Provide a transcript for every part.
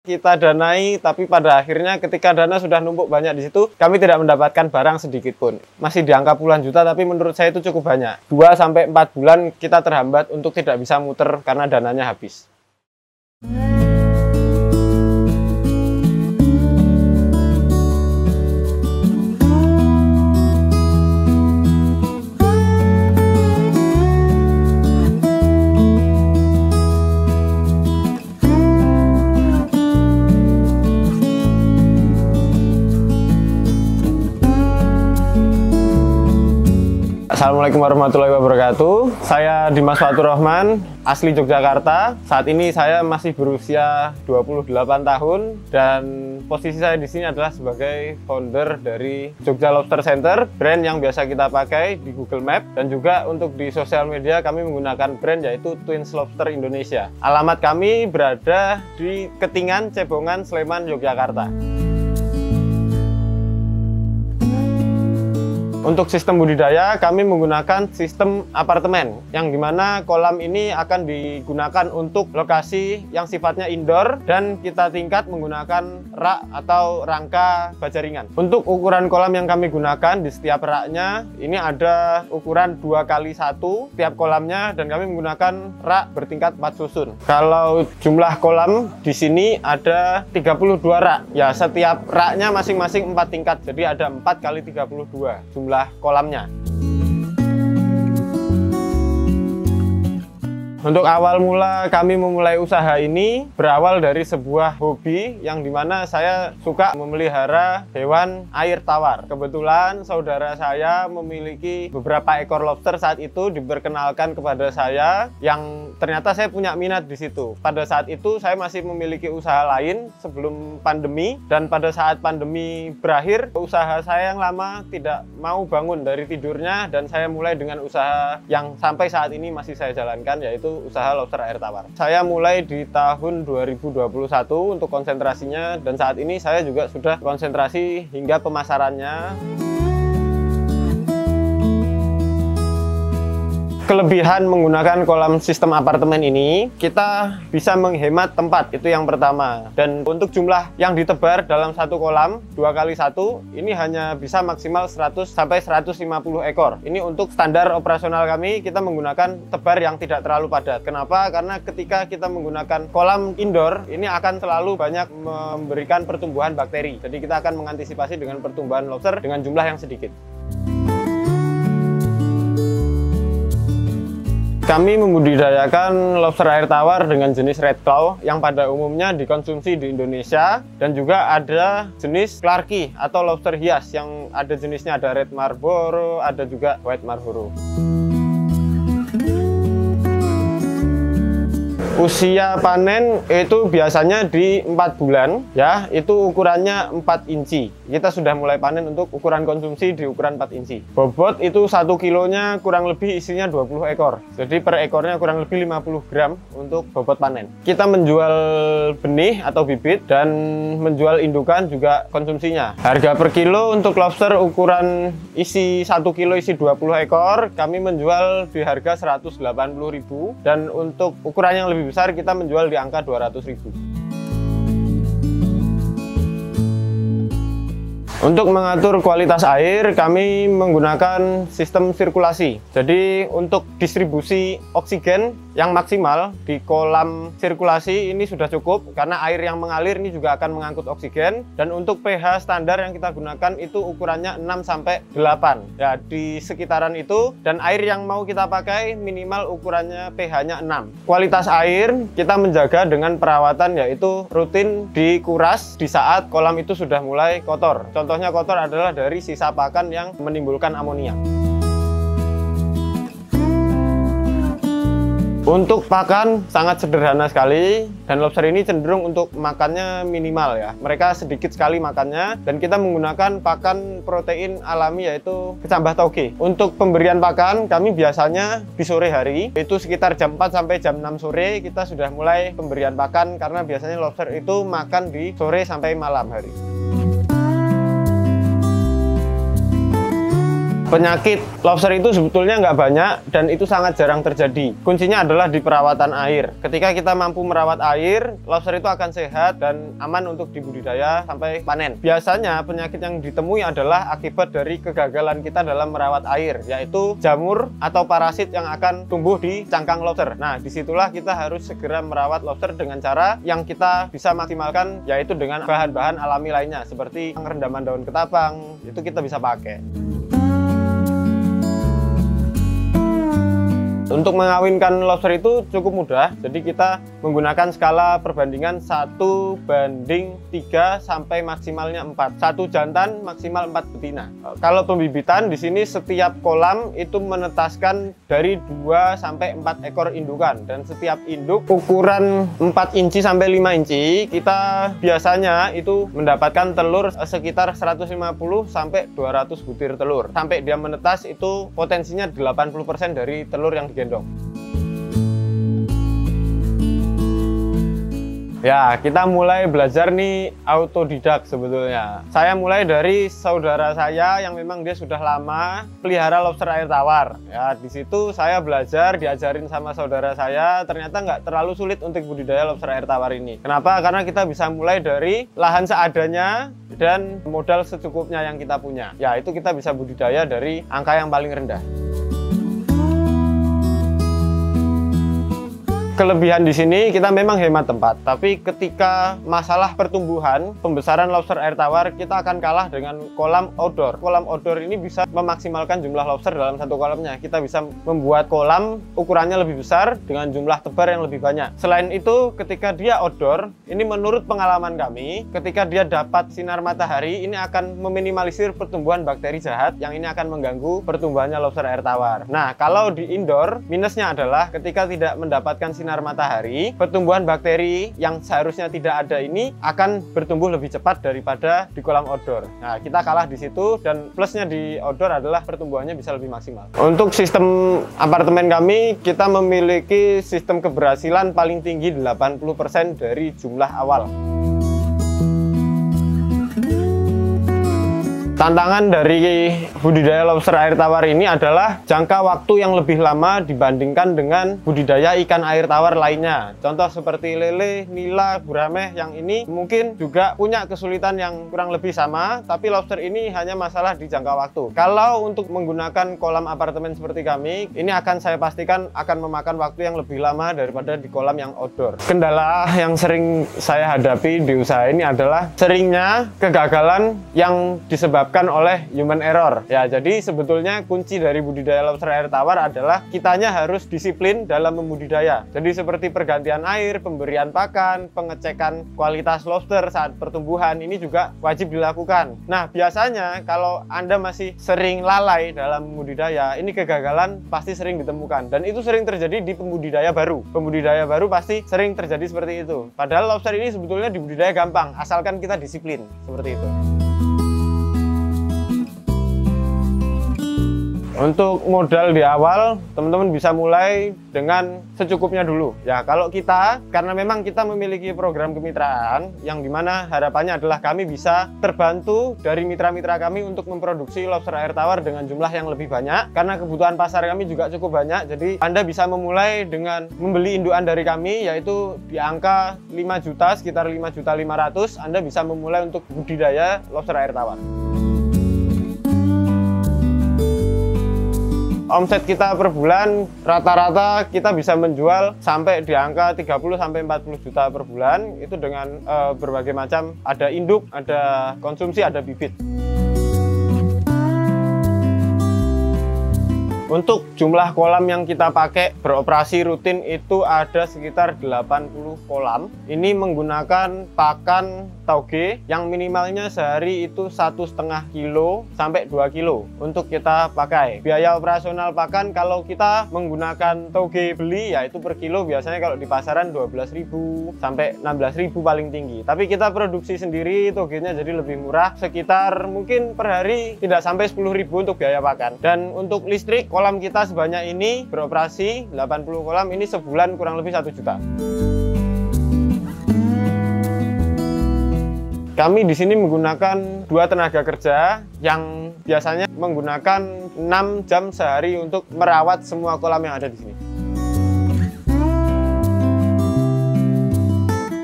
Kita danai, tapi pada akhirnya ketika dana sudah numpuk banyak di situ, kami tidak mendapatkan barang sedikit pun. Masih di angka puluhan juta, tapi menurut saya itu cukup banyak. 2-4 bulan kita terhambat untuk tidak bisa muter karena dananya habis. Assalamualaikum warahmatullahi wabarakatuh. Saya Dimas Faturrahman, asli Yogyakarta. Saat ini saya masih berusia 28 tahun dan posisi saya di sini adalah sebagai founder dari Jogja Lobster Center, brand yang biasa kita pakai di Google Map, dan juga untuk di sosial media kami menggunakan brand yaitu Twins Lobster Indonesia. Alamat kami berada di Ketingan, Cebongan, Sleman, Yogyakarta. Untuk sistem budidaya, kami menggunakan sistem apartemen, yang dimana kolam ini akan digunakan untuk lokasi yang sifatnya indoor, dan kita tingkat menggunakan rak atau rangka baja ringan. Untuk ukuran kolam yang kami gunakan di setiap raknya, ini ada ukuran 2x1 tiap kolamnya, dan kami menggunakan rak bertingkat 4 susun. Kalau jumlah kolam di sini ada 32 rak, ya setiap raknya masing-masing 4 tingkat, jadi ada 4x32 jumlah kolamnya. Untuk awal mula kami memulai usaha ini berawal dari sebuah hobi yang dimana saya suka memelihara hewan air tawar. Kebetulan saudara saya memiliki beberapa ekor lobster saat itu diperkenalkan kepada saya, yang ternyata saya punya minat di situ. Pada saat itu saya masih memiliki usaha lain sebelum pandemi, dan pada saat pandemi berakhir usaha saya yang lama tidak mau bangun dari tidurnya, dan saya mulai dengan usaha yang sampai saat ini masih saya jalankan, yaitu usaha lobster air tawar. Saya mulai di tahun 2021 untuk konsentrasinya, dan saat ini saya juga sudah konsentrasi hingga pemasarannya. Kelebihan menggunakan kolam sistem apartemen ini, kita bisa menghemat tempat, itu yang pertama. Dan untuk jumlah yang ditebar dalam satu kolam 2x1 ini hanya bisa maksimal 100 sampai 150 ekor. Ini untuk standar operasional kami, kita menggunakan tebar yang tidak terlalu padat. Kenapa? Karena ketika kita menggunakan kolam indoor, ini akan selalu banyak memberikan pertumbuhan bakteri. Jadi kita akan mengantisipasi dengan pertumbuhan lobster dengan jumlah yang sedikit. Kami membudidayakan lobster air tawar dengan jenis red claw yang pada umumnya dikonsumsi di Indonesia, dan juga ada jenis clarky atau lobster hias yang ada jenisnya, ada red marlboro, ada juga white marlboro. Usia panen itu biasanya di 4 bulan, ya, itu ukurannya 4 inci. Kita sudah mulai panen untuk ukuran konsumsi di ukuran 4 inci. Bobot itu 1 kilonya kurang lebih isinya 20 ekor. Jadi per ekornya kurang lebih 50 gram untuk bobot panen. Kita menjual benih atau bibit dan menjual indukan juga konsumsinya. Harga per kilo untuk lobster ukuran isi 1 kilo isi 20 ekor, kami menjual di harga 180.000, dan untuk ukuran yang lebih besar kita menjual di angka 200.000. Untuk mengatur kualitas air, kami menggunakan sistem sirkulasi. Jadi untuk distribusi oksigen yang maksimal di kolam sirkulasi ini sudah cukup, karena air yang mengalir ini juga akan mengangkut oksigen. Dan untuk pH standar yang kita gunakan itu ukurannya 6 sampai 8. Ya, di sekitaran itu, dan air yang mau kita pakai minimal ukurannya pH-nya 6. Kualitas air kita menjaga dengan perawatan, yaitu rutin dikuras di saat kolam itu sudah mulai kotor. Contohnya kotor adalah dari sisa pakan yang menimbulkan amonia. Untuk pakan sangat sederhana sekali, dan lobster ini cenderung untuk makannya minimal, ya. Mereka sedikit sekali makannya, dan kita menggunakan pakan protein alami yaitu kecambah tauge. Untuk pemberian pakan kami biasanya di sore hari, itu sekitar jam 4 sampai jam 6 sore kita sudah mulai pemberian pakan, karena biasanya lobster itu makan di sore sampai malam hari. Penyakit lobster itu sebetulnya nggak banyak dan itu sangat jarang terjadi. Kuncinya adalah di perawatan air. Ketika kita mampu merawat air, lobster itu akan sehat dan aman untuk dibudidaya sampai panen. Biasanya penyakit yang ditemui adalah akibat dari kegagalan kita dalam merawat air, yaitu jamur atau parasit yang akan tumbuh di cangkang lobster. Nah, disitulah kita harus segera merawat lobster dengan cara yang kita bisa maksimalkan, yaitu dengan bahan-bahan alami lainnya seperti rendaman daun ketapang. Itu kita bisa pakai. Untuk mengawinkan lobster itu cukup mudah, jadi kita menggunakan skala perbandingan 1:3 sampai maksimalnya 4. 1 jantan, maksimal 4 betina. Kalau pembibitan di sini setiap kolam itu menetaskan dari 2 sampai 4 ekor indukan, dan setiap induk ukuran 4 inci sampai 5 inci, kita biasanya itu mendapatkan telur sekitar 150 sampai 200 butir telur. Sampai dia menetas itu potensinya 80% dari telur yang digendong. Ya, kita mulai belajar nih autodidak sebetulnya. Saya mulai dari saudara saya yang memang dia sudah lama pelihara lobster air tawar. Ya, di situ saya belajar, diajarin sama saudara saya, ternyata nggak terlalu sulit untuk budidaya lobster air tawar ini. Kenapa? Karena kita bisa mulai dari lahan seadanya dan modal secukupnya yang kita punya. Ya, itu kita bisa budidaya dari angka yang paling rendah. Kelebihan di sini kita memang hemat tempat, tapi ketika masalah pertumbuhan, pembesaran lobster air tawar, kita akan kalah dengan kolam outdoor. Kolam outdoor ini bisa memaksimalkan jumlah lobster dalam satu kolamnya. Kita bisa membuat kolam ukurannya lebih besar dengan jumlah tebar yang lebih banyak. Selain itu, ketika dia outdoor, ini menurut pengalaman kami, ketika dia dapat sinar matahari, ini akan meminimalisir pertumbuhan bakteri jahat yang ini akan mengganggu pertumbuhannya lobster air tawar. Nah, kalau di indoor, minusnya adalah ketika tidak mendapatkan sinar matahari, pertumbuhan bakteri yang seharusnya tidak ada ini akan bertumbuh lebih cepat daripada di kolam outdoor. Nah, kita kalah di situ, dan plusnya di outdoor adalah pertumbuhannya bisa lebih maksimal. Untuk sistem apartemen kami, kita memiliki sistem keberhasilan paling tinggi 80% dari jumlah awal. Tantangan dari budidaya lobster air tawar ini adalah jangka waktu yang lebih lama dibandingkan dengan budidaya ikan air tawar lainnya. Contoh seperti lele, nila, gurame yang ini mungkin juga punya kesulitan yang kurang lebih sama, tapi lobster ini hanya masalah di jangka waktu. Kalau untuk menggunakan kolam apartemen seperti kami, ini akan saya pastikan akan memakan waktu yang lebih lama daripada di kolam yang outdoor. Kendala yang sering saya hadapi di usaha ini adalah seringnya kegagalan yang disebabkan oleh human error. Ya, jadi sebetulnya kunci dari budidaya lobster air tawar adalah kitanya harus disiplin dalam membudidaya. Jadi seperti pergantian air, pemberian pakan, pengecekan kualitas lobster saat pertumbuhan, ini juga wajib dilakukan. Nah, biasanya kalau Anda masih sering lalai dalam membudidaya, ini kegagalan pasti sering ditemukan, dan itu sering terjadi di pembudidaya baru. Pembudidaya baru pasti sering terjadi seperti itu. Padahal lobster ini sebetulnya dibudidaya gampang, asalkan kita disiplin, seperti itu. Untuk modal di awal, teman-teman bisa mulai dengan secukupnya dulu. Ya, kalau kita, karena memang kita memiliki program kemitraan, yang dimana harapannya adalah kami bisa terbantu dari mitra-mitra kami untuk memproduksi lobster air tawar dengan jumlah yang lebih banyak. Karena kebutuhan pasar kami juga cukup banyak, jadi Anda bisa memulai dengan membeli indukan dari kami, yaitu di angka 5 juta, sekitar 5.500.000, Anda bisa memulai untuk budidaya lobster air tawar. Omset kita per bulan rata-rata kita bisa menjual sampai di angka 30 sampai 40 juta per bulan, itu dengan berbagai macam, ada induk, ada konsumsi, ada bibit. Untuk jumlah kolam yang kita pakai beroperasi rutin itu ada sekitar 80 kolam. Ini menggunakan pakan tauge yang minimalnya sehari itu 1,5 kilo sampai 2 kilo untuk kita pakai. Biaya operasional pakan kalau kita menggunakan tauge beli, yaitu per kilo biasanya kalau di pasaran 12.000 sampai 16.000 paling tinggi. Tapi kita produksi sendiri togenya jadi lebih murah, sekitar mungkin per hari tidak sampai 10.000 untuk biaya pakan. Dan untuk listrik, kolam kita sebanyak ini beroperasi 80 kolam, ini sebulan kurang lebih 1 juta. Kami di sini menggunakan 2 tenaga kerja yang biasanya menggunakan 6 jam sehari untuk merawat semua kolam yang ada di sini.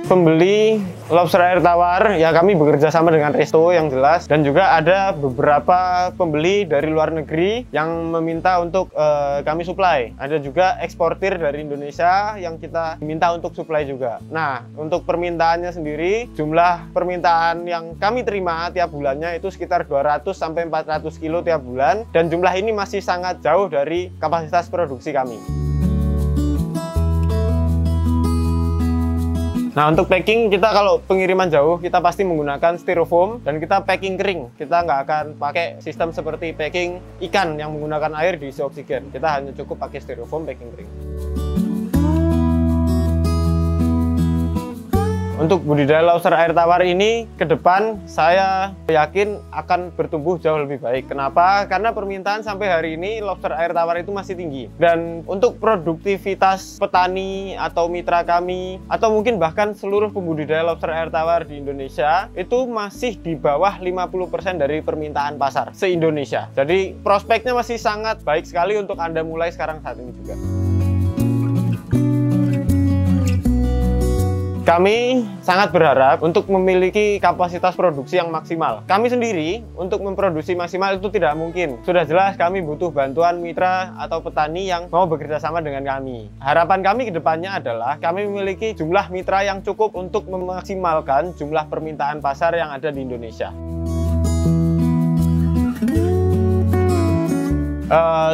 Pembeli lobster air tawar ya kami bekerja sama dengan resto yang jelas, dan juga ada beberapa pembeli dari luar negeri yang meminta untuk kami supply. Ada juga eksportir dari Indonesia yang kita minta untuk supply juga. Nah, untuk permintaannya sendiri, jumlah permintaan yang kami terima tiap bulannya itu sekitar 200 sampai 400 kilo tiap bulan, dan jumlah ini masih sangat jauh dari kapasitas produksi kami. Nah, untuk packing, kita kalau pengiriman jauh kita pasti menggunakan styrofoam dan kita packing kering. Kita nggak akan pakai sistem seperti packing ikan yang menggunakan air diisi oksigen. Kita hanya cukup pakai styrofoam packing kering. Untuk budidaya lobster air tawar ini ke depan saya yakin akan bertumbuh jauh lebih baik. Kenapa? Karena permintaan sampai hari ini lobster air tawar itu masih tinggi. Dan untuk produktivitas petani atau mitra kami, atau mungkin bahkan seluruh pembudidaya lobster air tawar di Indonesia, itu masih di bawah 50% dari permintaan pasar se-Indonesia. Jadi prospeknya masih sangat baik sekali untuk Anda mulai sekarang saat ini juga. Kami sangat berharap untuk memiliki kapasitas produksi yang maksimal. Kami sendiri untuk memproduksi maksimal itu tidak mungkin. Sudah jelas kami butuh bantuan mitra atau petani yang mau bekerja sama dengan kami. Harapan kami ke depannya adalah kami memiliki jumlah mitra yang cukup untuk memaksimalkan jumlah permintaan pasar yang ada di Indonesia.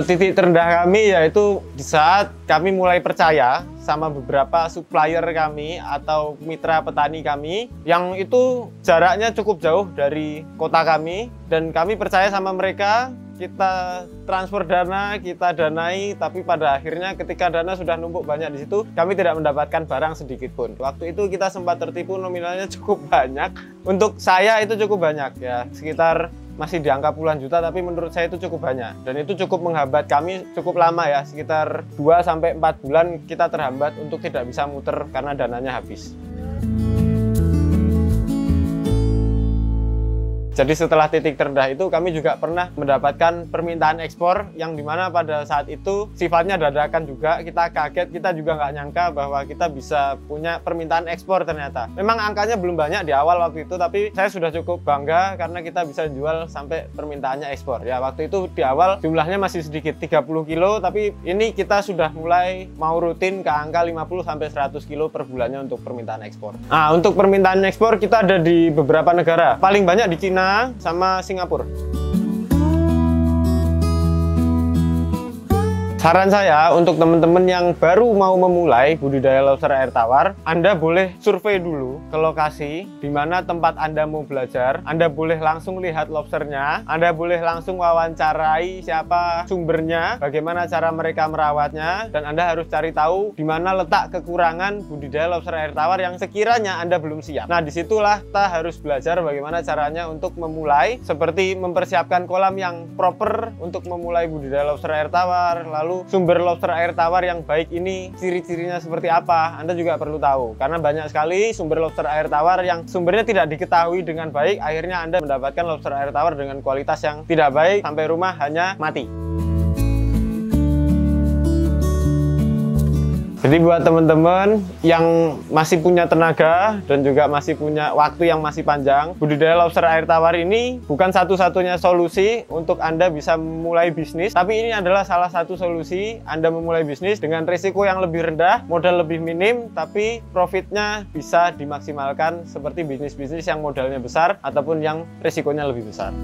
Titik terendah kami yaitu di saat kami mulai percaya sama beberapa supplier kami atau mitra petani kami yang itu jaraknya cukup jauh dari kota kami, dan kami percaya sama mereka. Kita transfer dana, kita danai, tapi pada akhirnya ketika dana sudah numpuk banyak di situ, kami tidak mendapatkan barang sedikit pun. Waktu itu kita sempat tertipu, nominalnya cukup banyak. Untuk saya itu cukup banyak ya, sekitar masih di angka puluhan juta, tapi menurut saya itu cukup banyak. Dan itu cukup menghambat kami cukup lama ya, sekitar 2-4 bulan kita terhambat untuk tidak bisa muter karena dananya habis. Jadi setelah titik terendah itu kami juga pernah mendapatkan permintaan ekspor yang dimana pada saat itu sifatnya dadakan juga. Kita kaget, kita juga nggak nyangka bahwa kita bisa punya permintaan ekspor ternyata. Memang angkanya belum banyak di awal waktu itu, tapi saya sudah cukup bangga karena kita bisa jual sampai permintaannya ekspor. Ya waktu itu di awal jumlahnya masih sedikit, 30 kilo, tapi ini kita sudah mulai mau rutin ke angka 50-100 kilo per bulannya untuk permintaan ekspor. Nah, untuk permintaan ekspor kita ada di beberapa negara. Paling banyak di Cina sama Singapura. Saran saya untuk teman-teman yang baru mau memulai budidaya lobster air tawar, Anda boleh survei dulu ke lokasi di mana tempat Anda mau belajar. Anda boleh langsung lihat lobsternya, Anda boleh langsung wawancarai siapa sumbernya, bagaimana cara mereka merawatnya, dan Anda harus cari tahu di mana letak kekurangan budidaya lobster air tawar yang sekiranya Anda belum siap. Nah, disitulah kita harus belajar bagaimana caranya untuk memulai, seperti mempersiapkan kolam yang proper untuk memulai budidaya lobster air tawar, lalu sumber lobster air tawar yang baik ini ciri-cirinya seperti apa, Anda juga perlu tahu. Karena banyak sekali sumber lobster air tawar yang sumbernya tidak diketahui dengan baik, akhirnya Anda mendapatkan lobster air tawar dengan kualitas yang tidak baik, sampai rumah hanya mati. Jadi buat teman-teman yang masih punya tenaga dan juga masih punya waktu yang masih panjang, budidaya lobster air tawar ini bukan satu-satunya solusi untuk Anda bisa memulai bisnis, tapi ini adalah salah satu solusi Anda memulai bisnis dengan risiko yang lebih rendah, modal lebih minim, tapi profitnya bisa dimaksimalkan seperti bisnis-bisnis yang modalnya besar ataupun yang risikonya lebih besar.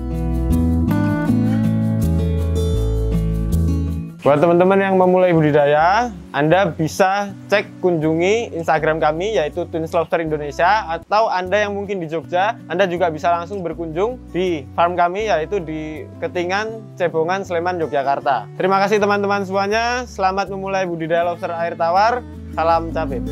Buat teman-teman yang memulai budidaya, Anda bisa cek kunjungi Instagram kami yaitu Twins Lobster Indonesia, atau Anda yang mungkin di Jogja, Anda juga bisa langsung berkunjung di farm kami yaitu di Ketingan, Cebongan, Sleman, Yogyakarta. Terima kasih teman-teman semuanya, selamat memulai budidaya lobster air tawar, salam capit.